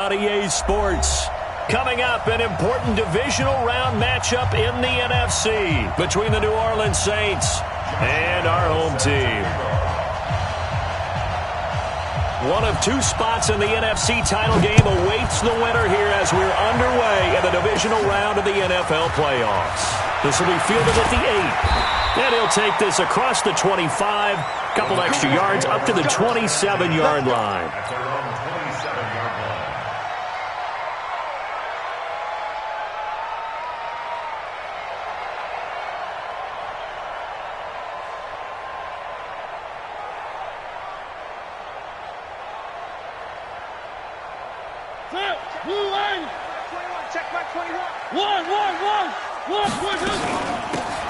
EA Sports. Coming up, an important divisional round matchup in the NFC between the New Orleans Saints and our home team. One of two spots in the NFC title game awaits the winner here as we're underway in the divisional round of the NFL playoffs. This will be fielded at the 8. And he'll take this across the 25, couple extra yards up to the 27-yard line.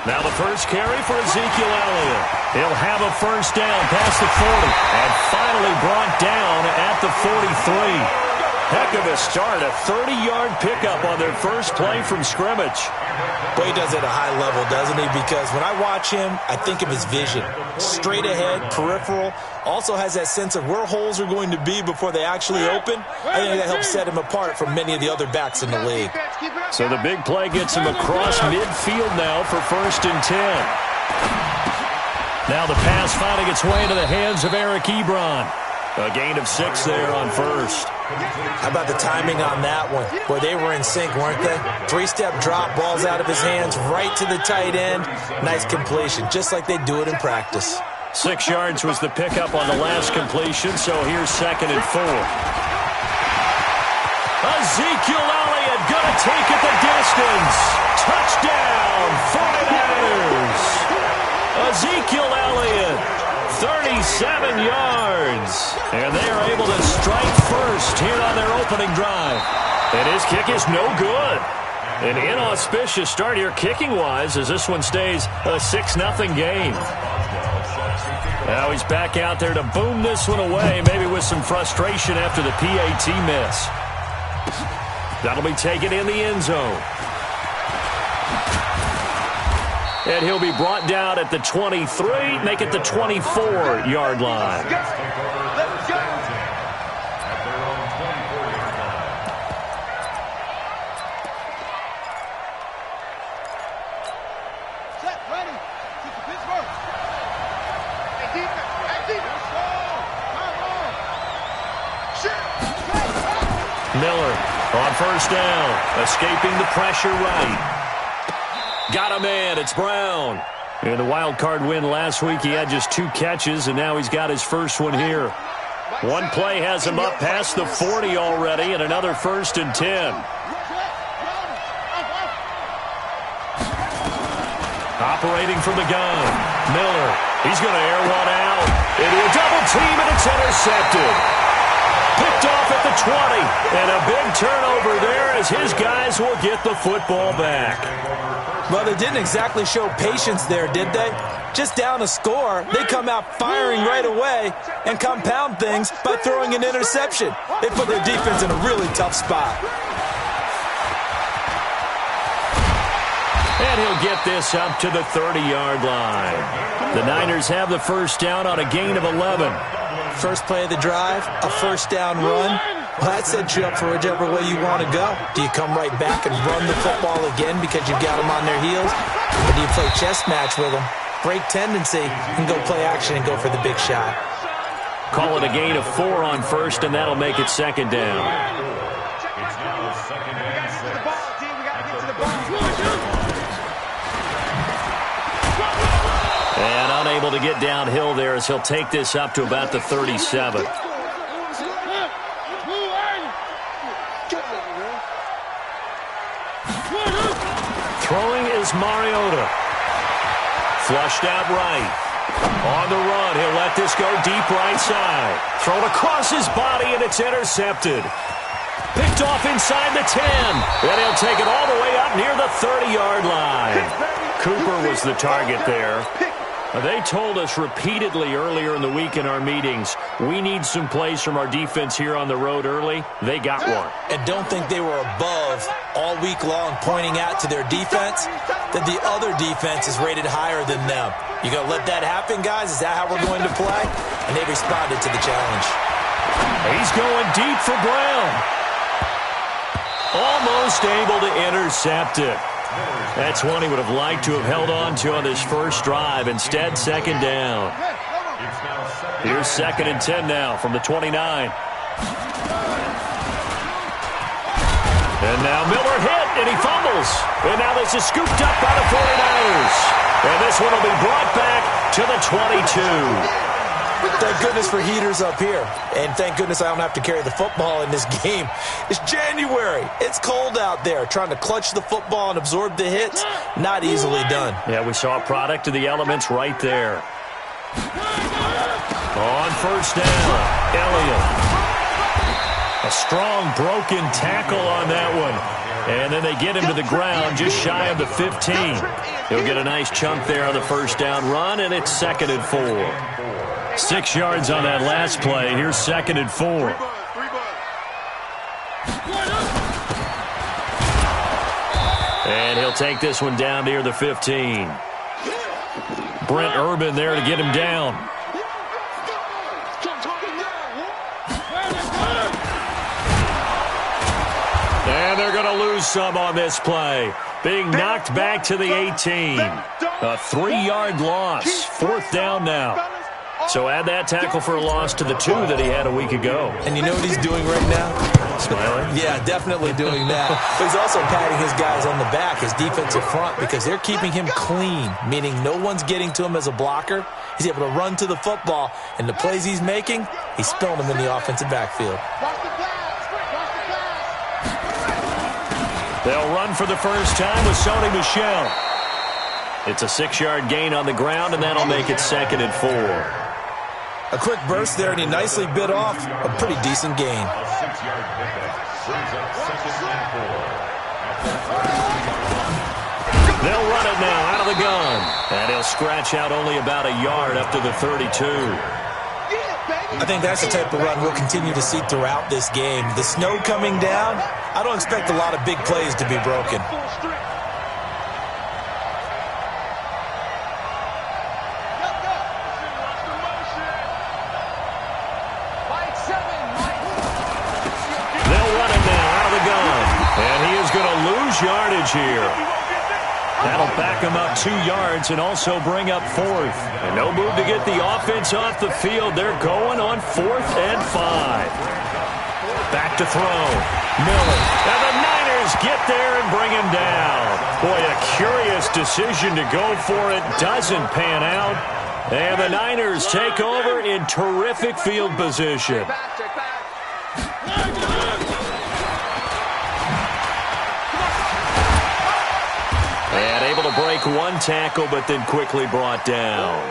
Now the first carry for Ezekiel Elliott. He'll have a first down past the 40 and finally brought down at the 43. Heck of a start, a 30-yard pickup on their first play from scrimmage. Boy, he does it at a high level, doesn't he? Because when I watch him, I think of his vision. Straight ahead, peripheral. Also has that sense of where holes are going to be before they actually open. I think that helps set him apart from many of the other backs in the league. So the big play gets him across midfield now for 1st and 10. Now the pass finding its way into the hands of Eric Ebron. A gain of 6 there on first. How about the timing on that one? Boy, they were in sync, weren't they? 3-step drop, balls out of his hands, right to the tight end. Nice completion, just like they do it in practice. 6 yards was the pickup on the last completion, so here's 2nd and 4. Ezekiel Elliott gonna take it the distance. Touchdown, 49ers. Ezekiel Elliott. 37 yards. And they are able to strike first here on their opening drive. And his kick is no good. An inauspicious start here kicking-wise as this one stays a 6-0 game. Now he's back out there to boom this one away, maybe with some frustration after the PAT miss. That'll be taken in the end zone. And he'll be brought down at the 23, make it the 24-yard line. Miller on first down, escaping the pressure right. Got a man, it's Brown. In the wild card win last week, he had just 2 catches, and now he's got his first one here. One play has him up past the 40 already, and another 1st and 10. Operating from the gun, Miller. He's going to air one out into a double team, and it's intercepted. Picked off at the 20, and a big turnover there as his guys will get the football back. Well, they didn't exactly show patience there, did they? Just down a score, they come out firing right away and compound things by throwing an interception. They put their defense in a really tough spot. And he'll get this up to the 30-yard line. The Niners have the first down on a gain of 11. First play of the drive, a first down run. Well, that sets you up for whichever way you want to go. Do you come right back and run the football again because you've got them on their heels? Or do you play chess match with them, break tendency, and go play action and go for the big shot? Call it a gain of 4 on first, and that'll make it 2nd down. And unable to get downhill there as he'll take this up to about the 37. Throwing is Mariota. Flushed out right. On the run, he'll let this go deep right side. Thrown across his body, and it's intercepted. Picked off inside the 10. And he'll take it all the way up near the 30-yard line. Cooper was the target there. They told us repeatedly earlier in the week in our meetings, we need some plays from our defense here on the road early. They got one. And don't think they were above all week long pointing out to their defense that the other defense is rated higher than them. You going to let that happen, guys? Is that how we're going to play? And they responded to the challenge. He's going deep for Brown. just able to intercept it. That's one he would have liked to have held on to on this first drive. Instead, second down. Here's 2nd and 10 now from the 29. And now Miller hit, and he fumbles. And now this is scooped up by the 49ers. And this one will be brought back to the 22. Thank goodness for heaters up here. And thank goodness I don't have to carry the football in this game. It's January. It's cold out there. Trying to clutch the football and absorb the hits, not easily done. Yeah, we saw a product of the elements right there. On first down, Elliott. A strong broken tackle on that one. And then they get him to the ground just shy of the 15. He'll get a nice chunk there on the first down run, and it's 2nd and 4. 6 yards on that last play. Here's 2nd and 4. And he'll take this one down near the 15. Brent Urban there to get him down. And they're going to lose some on this play. Being knocked back to the 18. A 3-yard loss. 4th down now. So add that tackle for a loss to the 2 that he had a week ago. And you know what he's doing right now? Smiling? Yeah, definitely doing that. But he's also patting his guys on the back, his defensive front, because they're keeping him clean, meaning no one's getting to him as a blocker. He's able to run to the football, and the plays he's making, he's spilling them in the offensive backfield. They'll run for the first time with Sony Michel. It's a 6-yard gain on the ground, and that'll make it 2nd and 4. A quick burst there, and he nicely bit off a pretty decent gain. They'll run it now out of the gun. And he'll scratch out only about a yard up to the 32. I think that's the type of run we'll continue to see throughout this game. The snow coming down, I don't expect a lot of big plays to be broken. Yardage here. That'll back him up 2 yards and also bring up 4th. And no move to get the offense off the field. They're going on 4th and 5. Back to throw. Miller. And the Niners get there and bring him down. Boy, a curious decision to go for it. Doesn't pan out. And the Niners take over in terrific field position. And able to break one tackle, but then quickly brought down.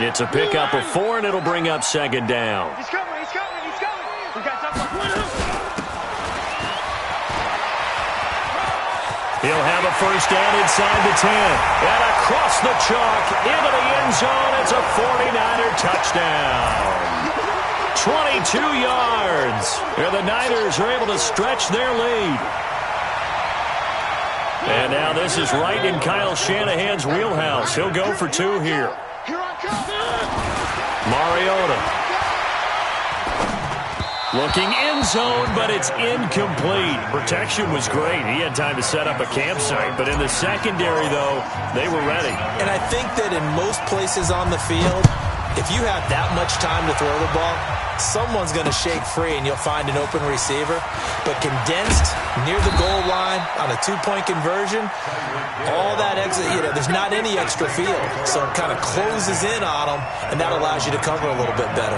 It's a pickup of 4, and it'll bring up 2nd down. He's coming. We got He'll have a first down inside the 10. And across the chalk, into the end zone. It's a 49er touchdown. 22 yards. And the Niners are able to stretch their lead. And now this is right in Kyle Shanahan's wheelhouse. He'll go for 2 here. Mariota. Looking end zone, but it's incomplete. Protection was great. He had time to set up a campsite. But in the secondary, though, they were ready. And I think that in most places on the field, if you have that much time to throw the ball, someone's going to shake free and you'll find an open receiver. But condensed near the goal line on a 2-point conversion, all that exit, there's not any extra field. So it kind of closes in on them, and that allows you to cover a little bit better.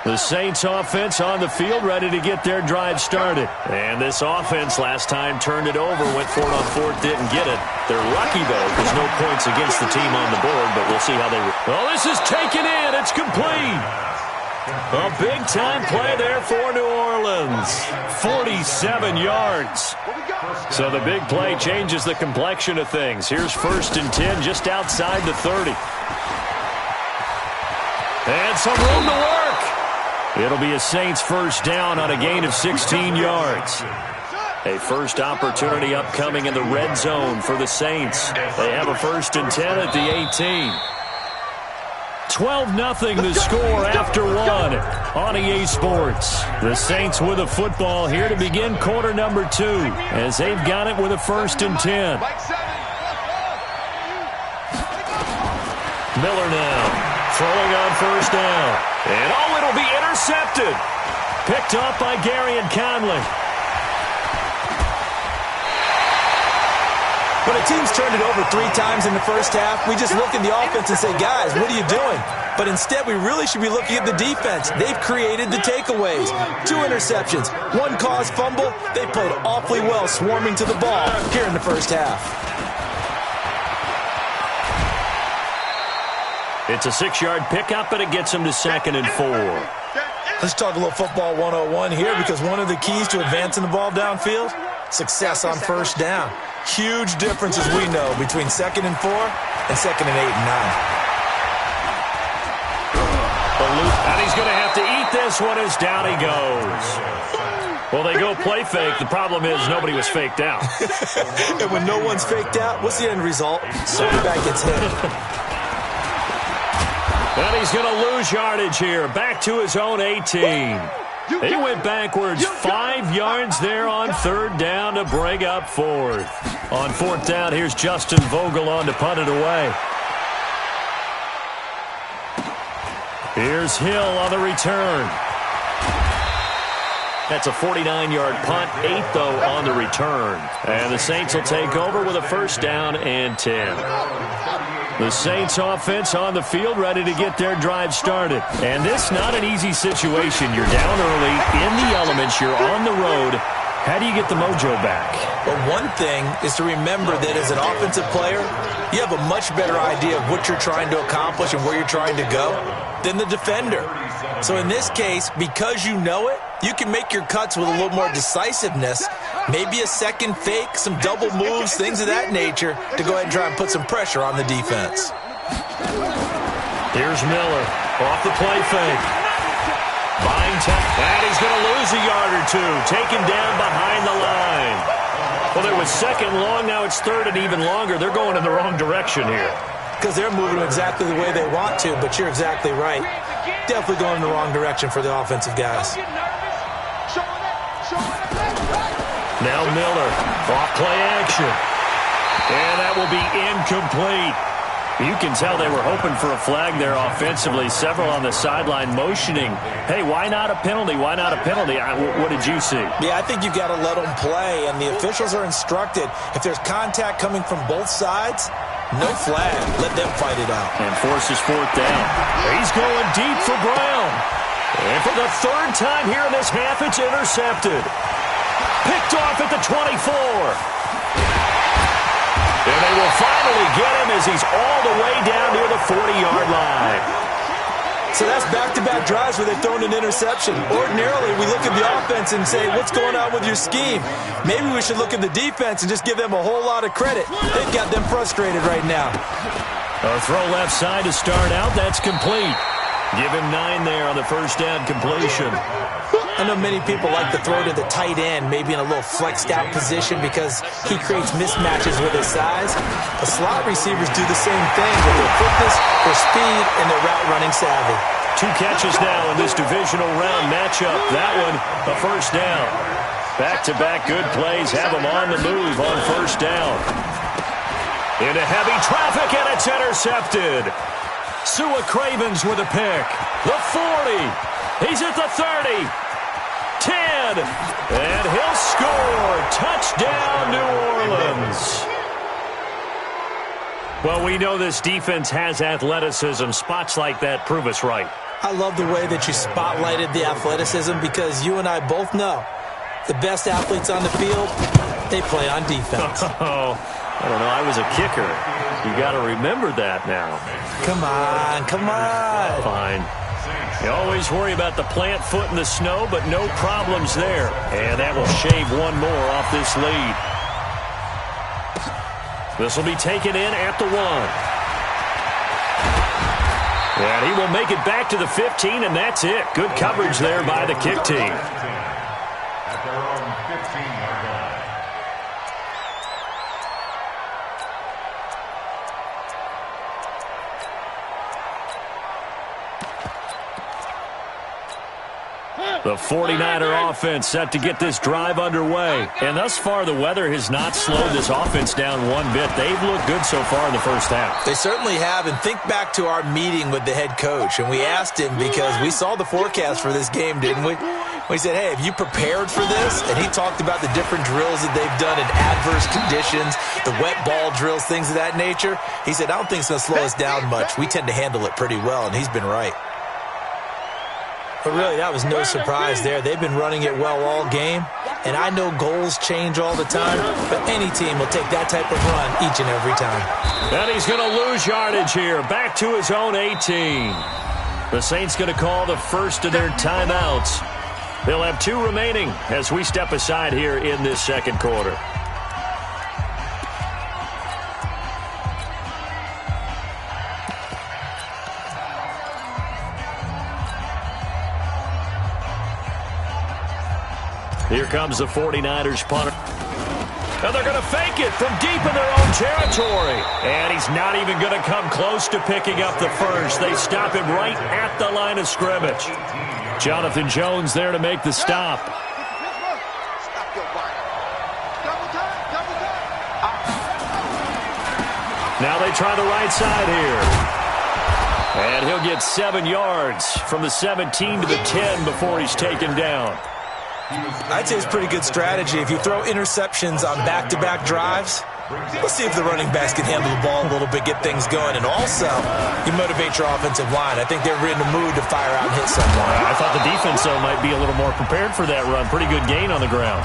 The Saints offense on the field, ready to get their drive started. And this offense last time turned it over, went for it on 4th, didn't get it. They're lucky, though, because no points against the team on the board, but we'll see how they... Oh, this is taken in. It's complete. A big-time play there for New Orleans. 47 yards. So the big play changes the complexion of things. Here's 1st and 10 just outside the 30. And some room to work. It'll be a Saints first down on a gain of 16 yards. A first opportunity upcoming in the red zone for the Saints. They have a 1st and 10 at the 18. 12-0 the score after one on EA Sports. The Saints with a football here to begin quarter number 2 as they've got it with a 1st and 10. Miller now throwing on 1st down. And it'll be intercepted. Picked off by Gary and Conley. When a team's turned it over 3 times in the first half, we just look at the offense and say, guys, what are you doing? But instead, we really should be looking at the defense. They've created the takeaways. 2 interceptions, 1 caused fumble. They played awfully well swarming to the ball here in the first half. It's a 6-yard pickup, but it gets them to 2nd and 4. Let's talk a little football 101 here, because one of the keys to advancing the ball downfield, success on 1st down. Huge difference, as we know, between 2nd and 4 and 2nd and 8 and 9. And he's going to have to eat this one as down he goes. Well, they go play fake. The problem is nobody was faked out. And when no one's faked out, what's the end result? Quarterback gets hit. And he's going to lose yardage here. Back to his own 18. He went backwards 5 yards there on 3rd down to bring up 4th. On 4th down, here's Justin Vogel on to punt it away. Here's Hill on the return. That's a 49-yard punt, 8 though on the return. And the Saints will take over with a 1st down and 10. The Saints offense on the field ready to get their drive started. And this not an easy situation. You're down early, in the elements, you're on the road. How do you get the mojo back? Well, one thing is to remember that as an offensive player, you have a much better idea of what you're trying to accomplish and where you're trying to go than the defender. So in this case, because you know it, you can make your cuts with a little more decisiveness, maybe a second fake, some double moves, things of that nature, to go ahead and try and put some pressure on the defense. Here's Miller off the play fake. Buying time, and he's going to lose a yard or 2, taken down behind the line. Well, it was 2nd long, now it's 3rd and even longer. They're going in the wrong direction here. Because they're moving exactly the way they want to, but you're exactly right. Definitely going in the wrong direction for the offensive guys. Now Miller, off play action. And that will be incomplete. You can tell they were hoping for a flag there offensively. Several on the sideline motioning. Hey, why not a penalty? Why not a penalty? What did you see? Yeah, I think you've got to let them play, and the officials are instructed. If there's contact coming from both sides, no flag. Let them fight it out. And forces 4th down. He's going deep for Brown. And for the 3rd time here in this half, it's intercepted. Picked off at the 24. And they will finally get him as he's all the way down near the 40-yard line. So that's back-to-back drives where they've thrown an interception. Ordinarily, we look at the offense and say, what's going on with your scheme? Maybe we should look at the defense and just give them a whole lot of credit. They've got them frustrated right now. A throw left side to start out. That's complete. Give him 9 there on the 1st down completion. I know many people like to throw to the tight end, maybe in a little flexed out position because he creates mismatches with his size. The slot receivers do the same thing with their quickness, their speed, and their route running savvy. 2 catches now in this divisional round matchup. That one, a 1st down. Back-to-back good plays have them on the move on 1st down. Into heavy traffic, and it's intercepted. Sua Cravens with a pick. The 40. He's at the 30. 10. And he'll score. Touchdown, New Orleans. Well, we know this defense has athleticism. Spots like that prove us right. I love the way that you spotlighted the athleticism because you and I both know the best athletes on the field, they play on defense. Oh, I don't know. I was a kicker. You got to remember that now. Come on, come on. Fine. You always worry about the plant foot in the snow, but no problems there. And that will shave one more off this lead. This will be taken in at the 1. And he will make it back to the 15, and that's it. Good coverage there by the kick team. The 49er offense set to get this drive underway. And thus far, the weather has not slowed this offense down one bit. They've looked good so far in the first half. They certainly have. And think back to our meeting with the head coach. And we asked him, because we saw the forecast for this game, didn't we? We said, hey, have you prepared for this? And he talked about the different drills that they've done in adverse conditions, the wet ball drills, things of that nature. He said, I don't think it's going to slow us down much. We tend to handle it pretty well, and he's been right. But really, that was no surprise there. They've been running it well all game. And I know goals change all the time, but any team will take that type of run each and every time. And he's going to lose yardage here, back to his own 18. The Saints going to call the first of their timeouts. They'll have 2 remaining as we step aside here in this second quarter. Here comes the 49ers punter. And they're going to fake it from deep in their own territory. And he's not even going to come close to picking up the first. They stop him right at the line of scrimmage. Jonathan Jones there to make the stop. Now they try the right side here. And he'll get 7 yards from the 17 to the 10 before he's taken down. I'd say it's pretty good strategy. If you throw interceptions on back-to-back drives, let's see if the running backs can handle the ball a little bit, get things going. And also, you motivate your offensive line. I think they're in the mood to fire out and hit someone. I thought the defense, though, might be a little more prepared for that run. Pretty good gain on the ground.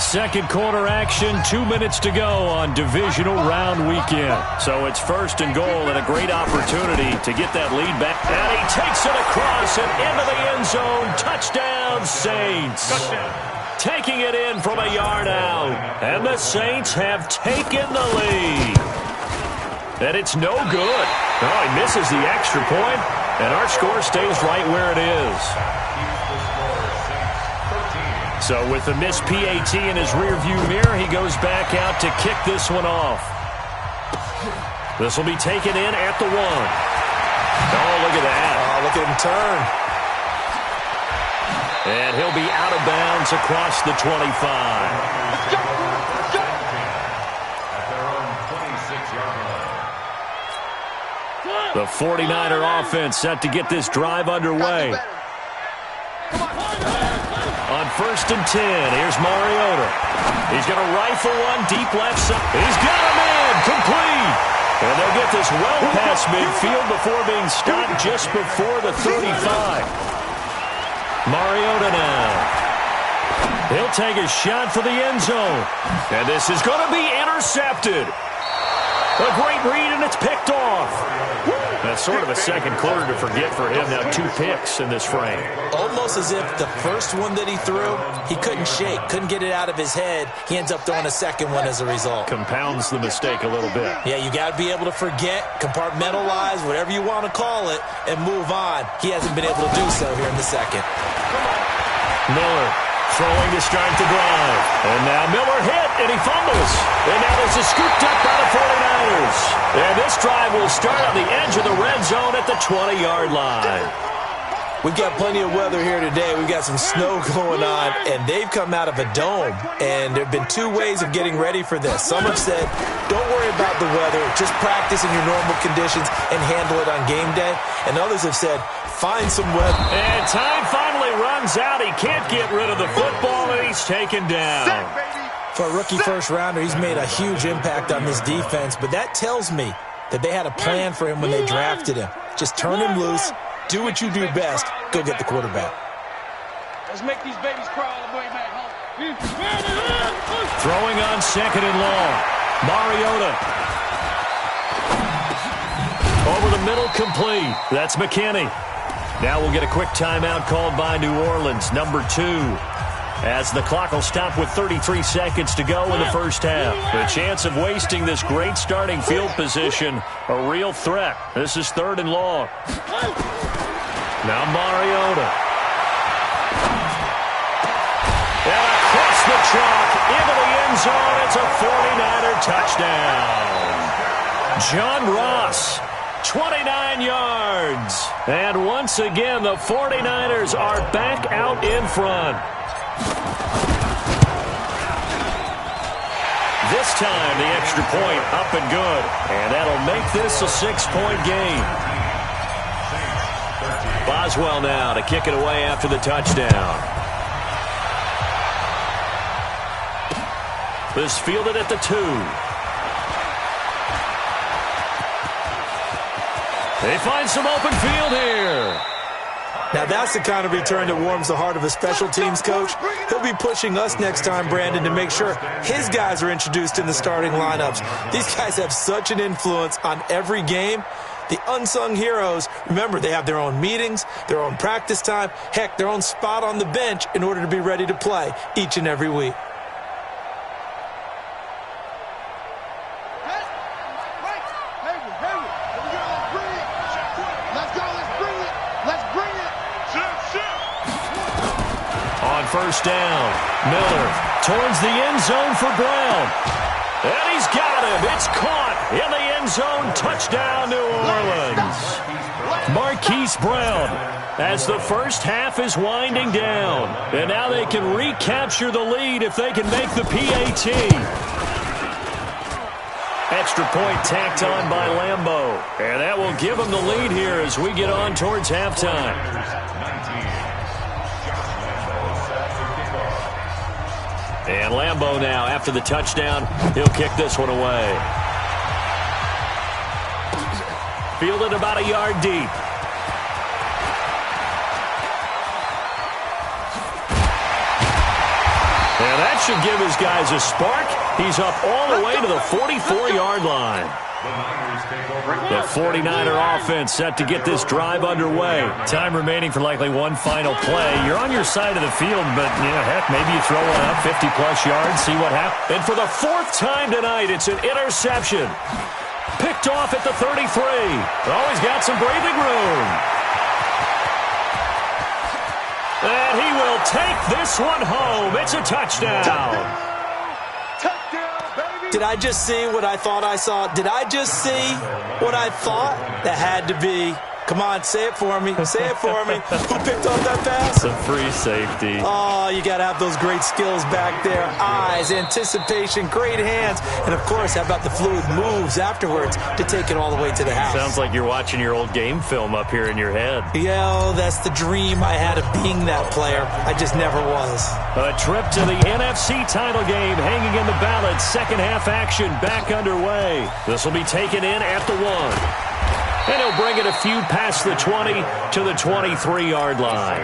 Second quarter action, 2 minutes to go on divisional round weekend. So it's first and goal and a great opportunity to get that lead back. And he takes it across and into the end zone. Touchdown, Saints. Taking it in from a yard out. And the Saints have taken the lead. And it's no good. Oh, he misses the extra point, and our score stays right where it is. So with the missed PAT in his rearview mirror, he goes back out to kick this one off. This will be taken in at the 1. Oh, look at that. Oh, look at him turn. And he'll be out of bounds across the 25. The 49er offense set to get this drive underway. On first and 10, here's Mariota. He's going to rifle one deep left side. He's got him in, complete. And they'll get this well past midfield before being stopped just before the 35. Mariota now. He'll take a shot for the end zone. And this is going to be intercepted. A great read, and it's picked off. That's sort of a second quarter to forget for him. Now 2 picks in this frame. Almost as if the first one that he threw, he couldn't shake, couldn't get it out of his head. He ends up throwing a second one as a result. Compounds the mistake a little bit. Yeah, you got to be able to forget, compartmentalize, whatever you want to call it, and move on. He hasn't been able to do so here in the second. Miller throwing to start the drive. And now Miller hit, and he fumbles. And now this is scooped up by the 49ers. And this drive will start on the edge of the red zone at the 20-yard line. We've got plenty of weather here today. We've got some snow going on, and they've come out of a dome. And there have been 2 ways of getting ready for this. Some have said, don't worry about the weather. Just practice in your normal conditions and handle it on game day. And others have said, find some weather. And time finally runs out. He can't get rid of the football, and he's taken down. For a rookie first-rounder, he's made a huge impact on this defense. But that tells me that they had a plan for him when they drafted him. Just turn him loose. Do what you do best. Go get the quarterback. Let's make these babies crawl all the way back home. Throwing on second and long. Mariota. Over the middle, complete. That's McKinney. Now we'll get a quick timeout called by New Orleans, number 2. As the clock will stop with 33 seconds to go in the first half. The chance of wasting this great starting field position, a real threat. This is third and long. Now Mariota. And across the chalk, into the end zone, it's a 49er touchdown. John Ross 29 yards. And once again, the 49ers are back out in front. This time, the extra point up and good. And that'll make this a 6-point game. Boswell now to kick it away after the touchdown. This fielded at the 2. They find some open field here. Now that's the kind of return that warms the heart of a special teams coach. He'll be pushing us next time, Brandon, to make sure his guys are introduced in the starting lineups. These guys have such an influence on every game. The unsung heroes, remember, they have their own meetings, their own practice time, heck, their own spot on the bench in order to be ready to play each and every week. First down. Miller towards the end zone for Brown. And he's got him. It's caught in the end zone. Touchdown, New Orleans. Marquise Brown as the first half is winding down. And now they can recapture the lead if they can make the PAT. Extra point tacked on by Lambeau. And that will give them the lead here as we get on towards halftime. And Lambeau now, after the touchdown, he'll kick this one away. Fielded about a yard deep. And that should give his guys a spark. He's up all the way to the 44-yard line. The 49er offense set to get this drive underway. Time remaining for likely one final play. You're on your side of the field, but, heck, maybe you throw one up 50-plus yards, see what happens. And for the 4th time tonight, it's an interception. Picked off at the 33. Always got some breathing room. And he will take this one home. It's a touchdown. Did I just see what I thought I saw? Did I just see what I thought? That had to be. Come on, say it for me. Say it for me. Who picked off that pass? Some free safety. Oh, you got to have those great skills back there. Eyes, anticipation, great hands. And, of course, how about the fluid moves afterwards to take it all the way to the house? Sounds like you're watching your old game film up here in your head. Yeah, that's the dream I had of being that player. I just never was. A trip to the NFC title game hanging in the balance. Second half action back underway. This will be taken in at the 1. And he'll bring it a few past the 20 to the 23-yard line.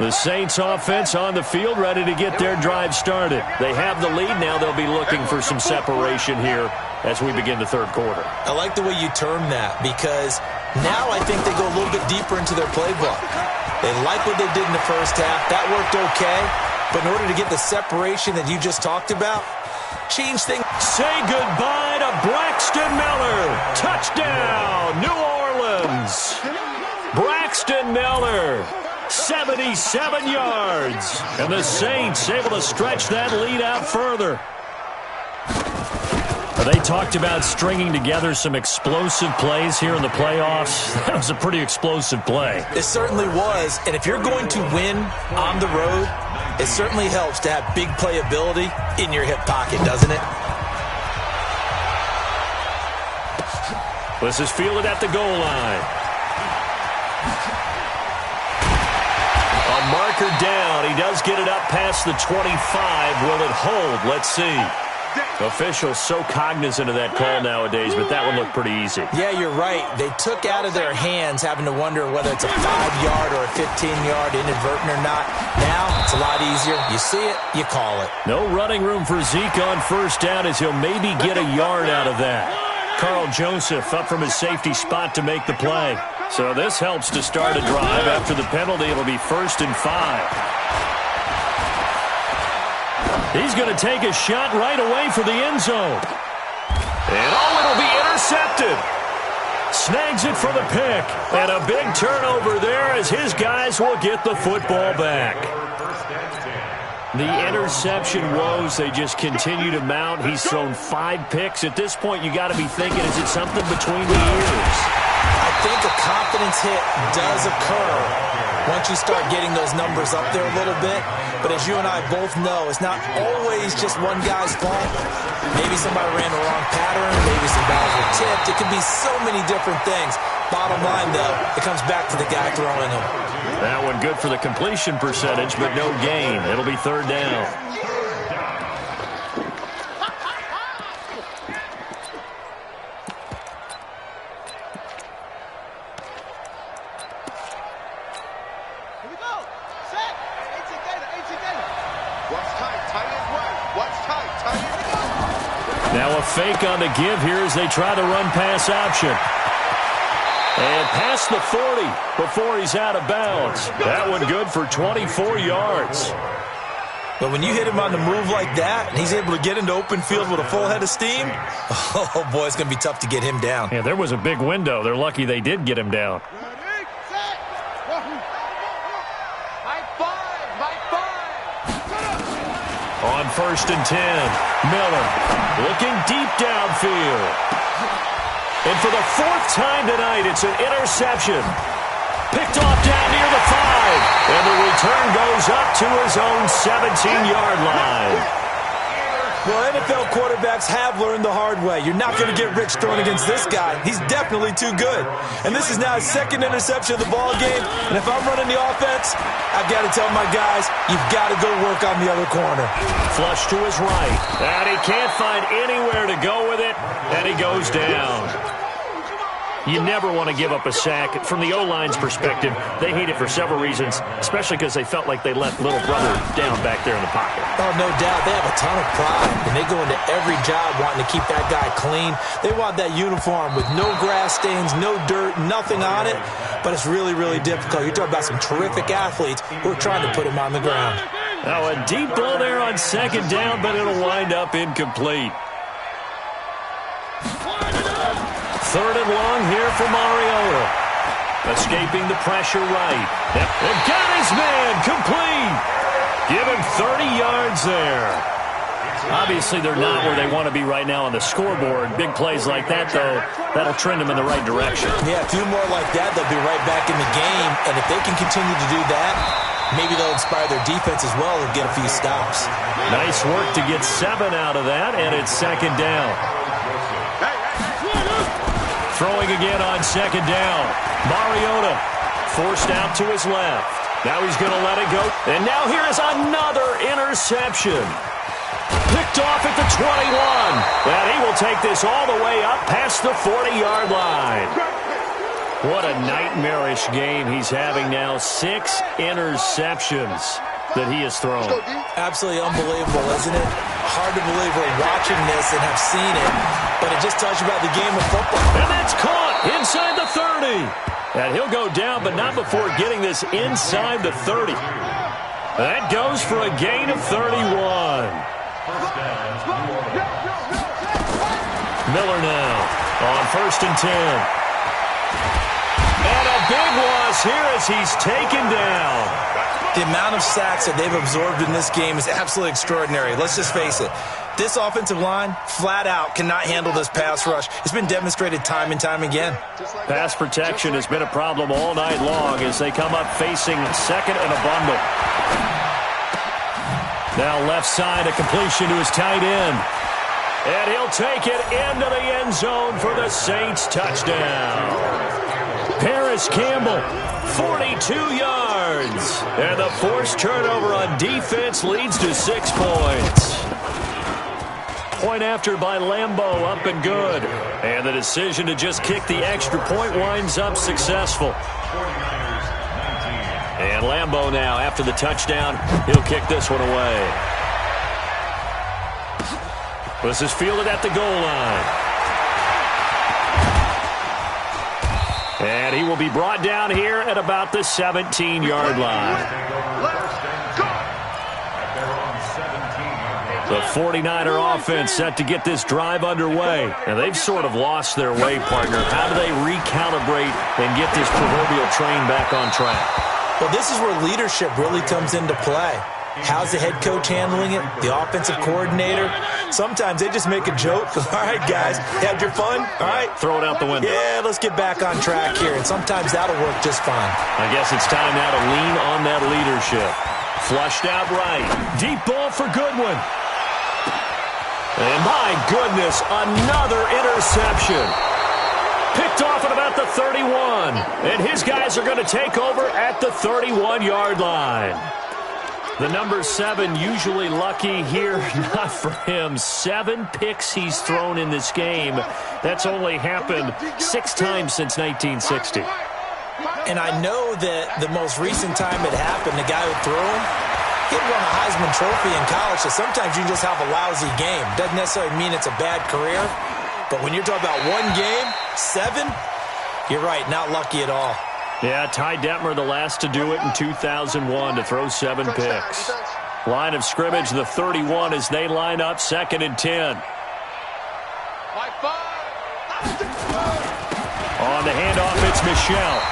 The Saints offense on the field, ready to get their drive started. They have the lead now. They'll be looking for some separation here as we begin the third quarter. I like the way you term that, because now I think they go a little bit deeper into their playbook. They like what they did in the first half. That worked okay. But in order to get the separation that you just talked about, change things. Say goodbye to Braxton Miller. Touchdown, New Orleans. Braxton Miller, 77 yards. And the Saints able to stretch that lead out further. They talked about stringing together some explosive plays here in the playoffs. That was a pretty explosive play. It certainly was. And if you're going to win on the road, it certainly helps to have big playability in your hip pocket, doesn't it? This is fielded at the goal line. A marker down. He does get it up past the 25. Will it hold? Let's see. Officials so cognizant of that call nowadays, but that one looked pretty easy. Yeah, you're right. They took out of their hands having to wonder whether it's a 5-yard or a 15-yard inadvertent or not. Now, it's a lot easier. You see it, you call it. No running room for Zeke on first down as he'll maybe get a yard out of that. Carl Joseph up from his safety spot to make the play. So this helps to start a drive. After the penalty, it'll be 1st and 5. He's going to take a shot right away for the end zone. And it'll be intercepted. Snags it for the pick. And a big turnover there as his guys will get the football back. The interception woes, they just continue to mount. He's thrown 5 picks. At this point, you got to be thinking, is it something between the ears? I think a confidence hit does occur once you start getting those numbers up there a little bit. But as you and I both know, it's not always just one guy's fault. Maybe somebody ran the wrong pattern. Maybe some guys were tipped. It could be so many different things. Bottom line, though, it comes back to the guy throwing them. That one good for the completion percentage, but no gain. It'll be 3rd down. Here we go. Set. 18 gator, 18 gator. What's tight? Tight is right. What's tight? Tight is right. Now a fake on the give here as they try the run-pass option. And past the 40 before he's out of bounds. That one good for 24 yards. But when you hit him on the move like that, and he's able to get into open field with a full head of steam, oh, boy, it's going to be tough to get him down. Yeah, there was a big window. They're lucky they did get him down. Ready, set. High five. On 1st and 10, Miller looking deep downfield. And for the 4th time tonight, it's an interception. Picked off down near the 5. And the return goes up to his own 17-yard line. Well, NFL quarterbacks have learned the hard way. You're not going to get rich throwing against this guy. He's definitely too good. And this is now his 2nd interception of the ball game. And if I'm running the offense, I've got to tell my guys, you've got to go work on the other corner. Flush to his right. And he can't find anywhere to go with it. And he goes down. You never want to give up a sack. From the O-line's perspective, they hate it for several reasons, especially because they felt like they let little brother down back there in the pocket. Oh, no doubt. They have a ton of pride, and they go into every job wanting to keep that guy clean. They want that uniform with no grass stains, no dirt, nothing on it, but it's really, really difficult. You're talking about some terrific athletes who are trying to put him on the ground. Now a deep ball there on 2nd down, but it'll wind up incomplete. 3rd and long here for Mariota. Escaping the pressure right. And got his man complete. Give him 30 yards there. Obviously, they're not where they want to be right now on the scoreboard. Big plays like that, though, that'll trend them in the right direction. Yeah, a few more like that, they'll be right back in the game. And if they can continue to do that, maybe they'll inspire their defense as well and get a few stops. Nice work to get 7 out of that, and it's 2nd down. Throwing again on 2nd down. Mariota forced out to his left. Now he's going to let it go. And now here is another interception. Picked off at the 21. And he will take this all the way up past the 40-yard line. What a nightmarish game he's having now. 6 interceptions that he has thrown. Absolutely unbelievable, isn't it? Hard to believe we're watching this and have seen it, but it just tells you about the game of football. And that's caught inside the 30. And he'll go down, but not before getting this inside the 30. That goes for a gain of 31. Miller now on 1st and 10. And a big loss here as he's taken down. The amount of sacks that they've absorbed in this game is absolutely extraordinary. Let's just face it. This offensive line, flat out, cannot handle this pass rush. It's been demonstrated time and time again. Pass protection has been a problem all night long as they come up facing 2nd and a bundle. Now left side, a completion to his tight end. And he'll take it into the end zone for the Saints touchdown. Paris Campbell, 42 yards. And the forced turnover on defense leads to 6 points. Point after by Lambeau, up and good. And the decision to just kick the extra point winds up successful. And Lambeau now, after the touchdown, he'll kick this one away. This is fielded at the goal line. And he will be brought down here at about the 17-yard line. The 49er offense set to get this drive underway. And they've sort of lost their way, partner. How do they recalibrate and get this proverbial train back on track? Well, this is where leadership really comes into play. How's the head coach handling it? The offensive coordinator? Sometimes they just make a joke. All right, guys, had your fun? All right. Throw it out the window. Yeah, let's get back on track here. And sometimes that'll work just fine. I guess it's time now to lean on that leadership. Flushed out right. Deep ball for Goodwin. And my goodness, another interception. Picked off at about the 31. And his guys are going to take over at the 31-yard line. The number 7 usually lucky here, not for him. 7 picks he's thrown in this game. That's only happened 6 times since 1960. And I know that the most recent time it happened, the guy who threw him, he won a Heisman Trophy in college, so sometimes you just have a lousy game. Doesn't necessarily mean it's a bad career, but when you're talking about one game, 7, you're right, not lucky at all. Yeah, Ty Detmer, the last to do it in 2001, to throw 7 picks. Line of scrimmage, the 31, as they line up, 2nd and 10. On the handoff, it's Michel.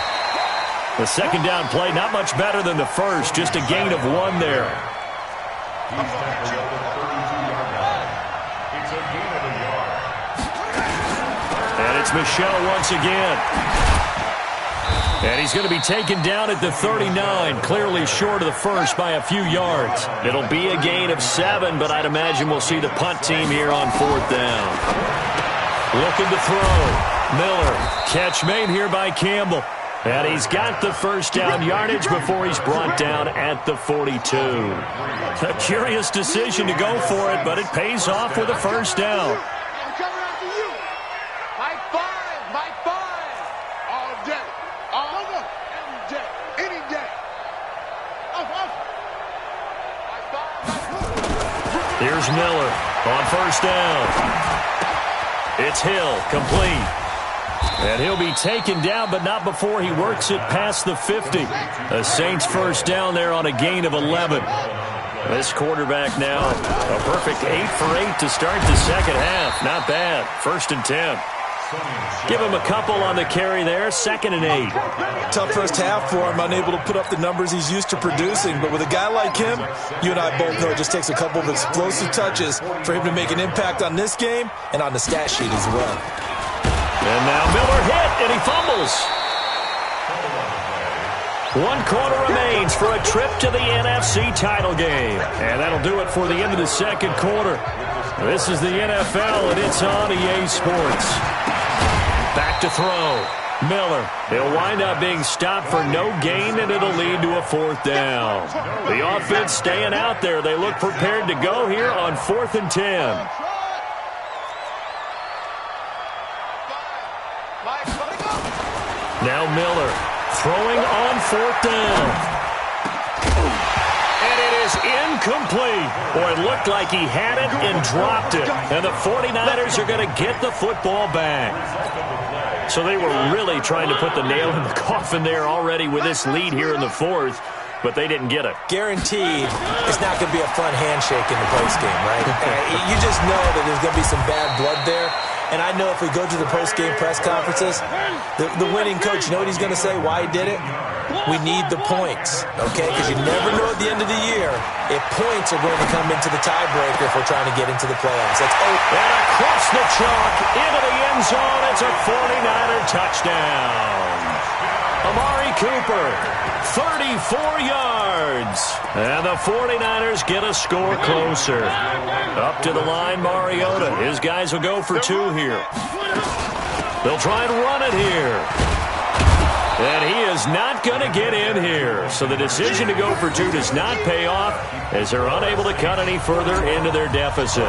The second down play, not much better than the first, just a gain of 1 there. And it's Michel once again. And he's going to be taken down at the 39, clearly short of the first by a few yards. It'll be a gain of 7, but I'd imagine we'll see the punt team here on 4th down. Looking to throw. Miller. Catch made here by Campbell. And he's got the first down yardage before he's brought down at the 42. A curious decision to go for it, but it pays off with a first down. Here's Miller on first down. It's Hill, complete. And he'll be taken down, but not before he works it past the 50. A Saints first down there on a gain of 11. This quarterback now, a perfect 8 for 8 to start the second half. Not bad. 1st and 10. Give him a couple on the carry there. 2nd and 8. Tough first half for him, unable to put up the numbers he's used to producing. But with a guy like him, you and I both know it just takes a couple of explosive touches for him to make an impact on this game and on the stat sheet as well. And now Miller hit, and he fumbles. 1 quarter remains for a trip to the NFC title game. And that'll do it for the end of the second quarter. This is the NFL, and it's on EA Sports. Back to throw. Miller. He'll wind up being stopped for no gain, and it'll lead to a 4th down. The offense staying out there. They look prepared to go here on 4th and 10. Now Miller throwing on 4th down. And it is incomplete. Boy, it looked like he had it and dropped it. And the 49ers are going to get the football back. So they were really trying to put the nail in the coffin there already with this lead here in the 4th, but they didn't get it. Guaranteed it's not going to be a fun handshake in the postgame, right? You just know that there's going to be some bad blood there. And I know if we go to the post-game press conferences, the winning coach, you know what he's going to say, why he did it? We need the points, okay? Because you never know at the end of the year if points are going to come into the tiebreaker if we're trying to get into the playoffs. That's and across the chalk, into the end zone, it's a 49er touchdown. Amari Cooper, 34 yards. And the 49ers get a score closer. Up to the line, Mariota. His guys will go for 2 here. They'll try and run it here. And he is not going to get in here. So the decision to go for 2 does not pay off as they're unable to cut any further into their deficit.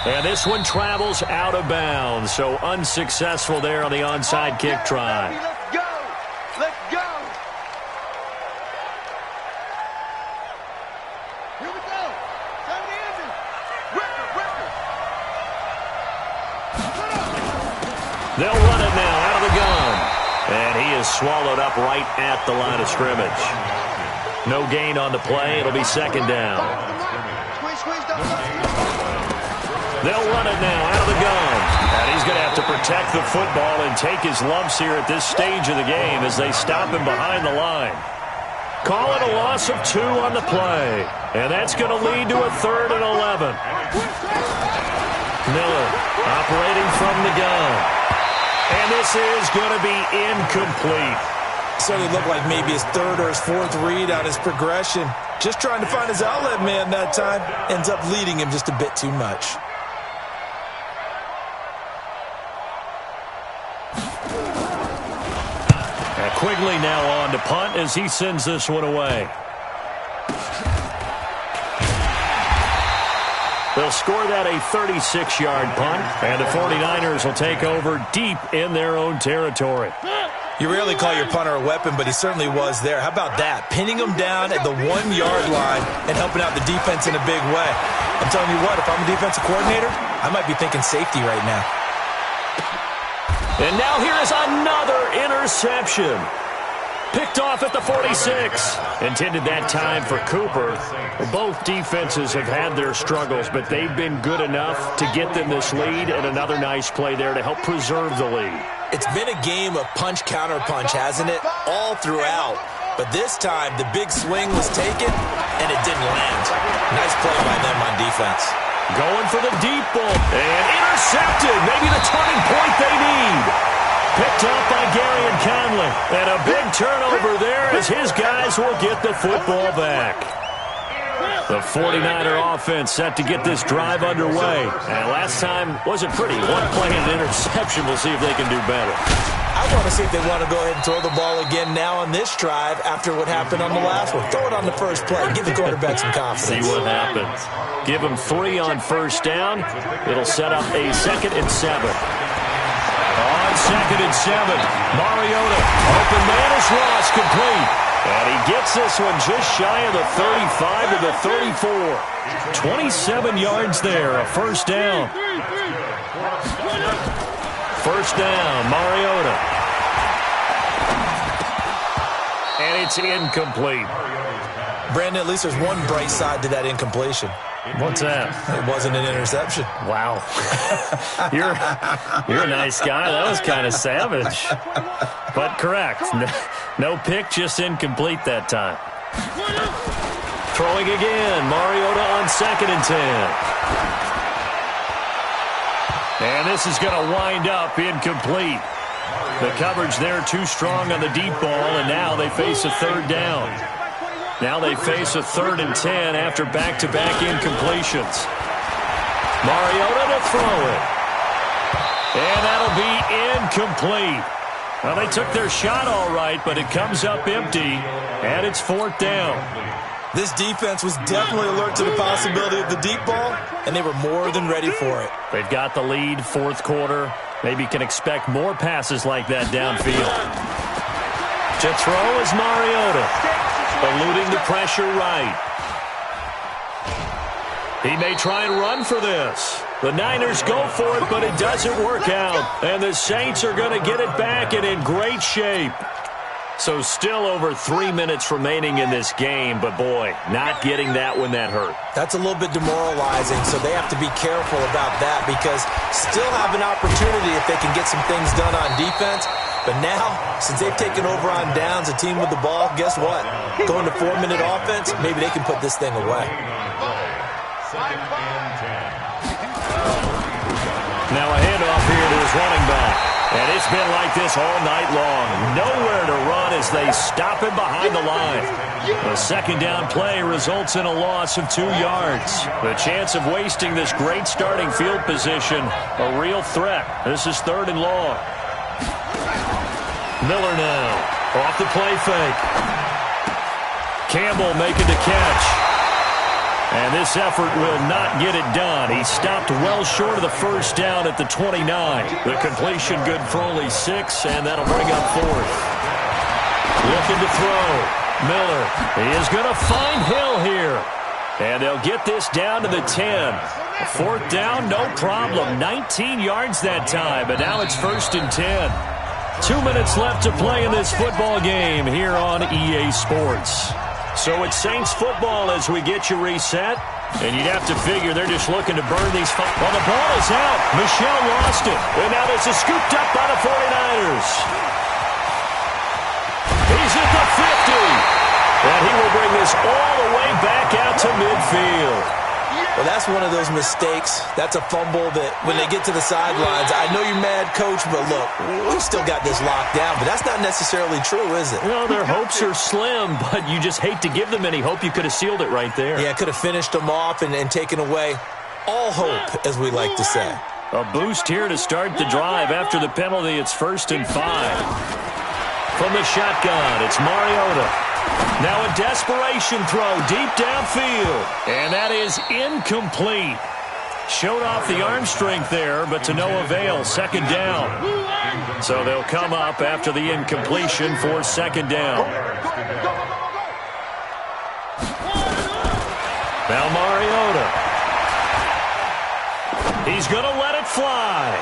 And this one travels out of bounds, so unsuccessful there on the onside kick try. Let's go! Let's go! Here we go! Time to end it! Wicker! They'll run it now out of the gun. And he is swallowed up right at the line of scrimmage. No gain on the play. It'll be second down. They'll run it now out of the gun. And he's going to have to protect the football and take his lumps here at this stage of the game as they stop him behind the line. Call it a loss of 2 on the play. And that's going to lead to a 3rd and 11. Miller operating from the gun. And this is going to be incomplete. Certainly looked like maybe his 3rd or his 4th read on his progression. Just trying to find his outlet man that time. Ends up leading him just a bit too much. And Quigley now on to punt as he sends this one away. They'll score that a 36-yard punt, and the 49ers will take over deep in their own territory. You rarely call your punter a weapon, but he certainly was there. How about that? Pinning him down at the 1-yard line and helping out the defense in a big way. I'm telling you what, if I'm a defensive coordinator, I might be thinking safety right now. And now here is another interception. Picked off at the 46. Intended that time for Cooper. Both defenses have had their struggles, but they've been good enough to get them this lead, and another nice play there to help preserve the lead. It's been a game of punch-counter-punch, hasn't it? All throughout. But this time, the big swing was taken, and it didn't land. Nice play by them on defense. Going for the deep ball. And intercepted. Maybe the turning point they need. Picked up by Gary and Conley. And a big turnover there as his guys will get the football back. The 49er offense set to get this drive underway. And last time wasn't pretty. One play and an interception. We'll see if they can do better. I want to see if they want to go ahead and throw the ball again now on this drive after what happened on the last one. Throw it on the first play. Give the quarterback some confidence. See what happens. Give him 3 on first down. It'll set up a 2nd and 7. On 2nd and 7, Mariota. Open man is Ross, complete. And he gets this one just shy of the 35 to the 34. 27 yards there, a first down. First down, Mariota. And it's incomplete. Brandon, at least there's one bright side to that incompletion. What's that? It wasn't an interception. Wow. You're a nice guy. That was kind of savage. But correct. No pick, just incomplete that time. Throwing again. Mariota on 2nd and 10. And this is going to wind up incomplete. The coverage there too strong on the deep ball, and now they face a 3rd down. Now they face a 3rd and 10 after back-to-back incompletions. Mariota to throw it. And that'll be incomplete. Well, they took their shot all right, but it comes up empty, and it's 4th down. This defense was definitely alert to the possibility of the deep ball, and they were more than ready for it. They've got the lead, 4th quarter. Maybe can expect more passes like that downfield. To throw is Mariota. Eluding the pressure right. He may try and run for this. The Niners go for it, but it doesn't work out. And the Saints are going to get it back and in great shape. So still over 3 minutes remaining in this game, but boy, not getting that one that hurt. That's a little bit demoralizing, so they have to be careful about that because still have an opportunity if they can get some things done on defense. But now, since they've taken over on downs, a team with the ball, guess what? Going to 4-minute offense, maybe they can put this thing away. Now a handoff here to his running back. And it's been like this all night long. Nowhere to run as they stop him behind the line. A 2nd down play results in a loss of 2 yards. The chance of wasting this great starting field position, a real threat. This is 3rd and long. Miller now, off the play fake. Campbell making the catch. And this effort will not get it done. He stopped well short of the first down at the 29. The completion good for only 6, and that'll bring up 4th. Looking to throw. Miller, he is going to find Hill here. And they'll get this down to the 10. 4th down, no problem. 19 yards that time, but now it's 1st and 10. 2 minutes left to play in this football game here on EA Sports. So it's Saints football as we get you reset. And you'd have to figure they're just looking to burn these. Well, the ball is out. Michel lost it. And now this is scooped up by the 49ers. He's at the 50. And he will bring this all the way back out to midfield. Well, that's one of those mistakes. That's a fumble that when they get to the sidelines, I know you're mad, Coach, but look, we still got this locked down. But that's not necessarily true, is it? Well, their hopes are slim, but you just hate to give them any hope. You could have sealed it right there. Yeah, could have finished them off and taken away all hope, as we like to say. A boost here to start the drive. After the penalty, it's 1st and 5. From the shotgun, it's Mariota. Now a desperation throw deep downfield. And that is incomplete. Showed off the arm strength there, but to no avail. 2nd down. So they'll come up after the incompletion for 2nd down. Now Mariota. He's going to let it fly.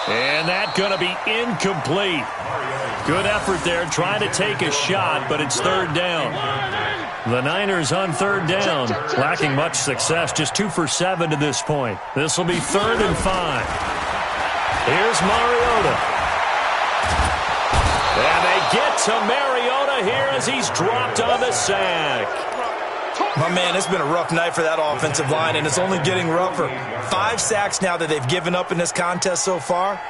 And that's going to be incomplete. Good effort there, trying to take a shot, but it's 3rd down. The Niners on 3rd down, lacking much success, just 2 for 7 to this point. This will be 3rd and 5. Here's Mariota. And they get to Mariota here as he's dropped on the sack. My man, it's been a rough night for that offensive line, and it's only getting rougher. 5 sacks now that they've given up in this contest so far.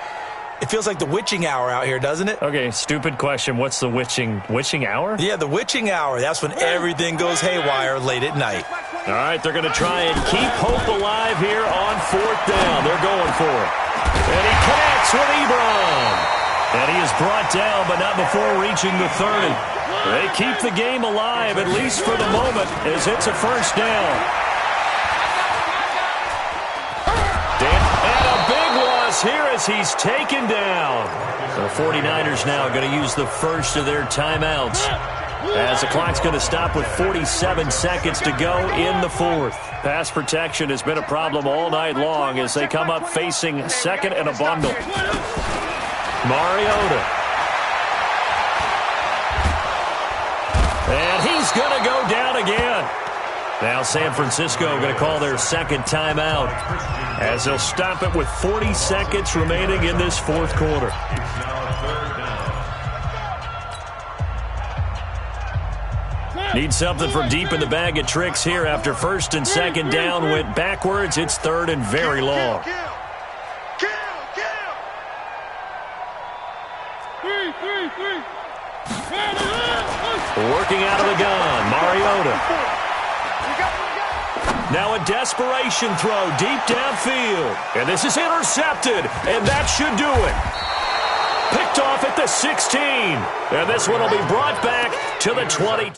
It feels like the witching hour out here, doesn't it? Okay, stupid question. What's the witching hour? Yeah, the witching hour. That's when everything goes haywire late at night. All right, they're going to try and keep hope alive here on 4th down. They're going for it. And he connects with Ebron. And he is brought down, but not before reaching the 30. They keep the game alive, at least for the moment, as it's a 1st down. And a big loss here as he's taken down. The 49ers now going to use the first of their timeouts, as the clock's going to stop with 47 seconds to go in the 4th. Pass protection has been a problem all night long as they come up facing 2nd and a bundle. Mariota. And he's going to go down again. Now San Francisco going to call their 2nd timeout, as they'll stop it with 40 seconds remaining in this 4th quarter. Need something from deep in the bag of tricks here after 1st and 2nd down went backwards. It's 3rd and very long. Working out of the gun, Mariota. Now a desperation throw deep downfield. And this is intercepted, and that should do it. Picked off at the 16. And this one will be brought back to the 20.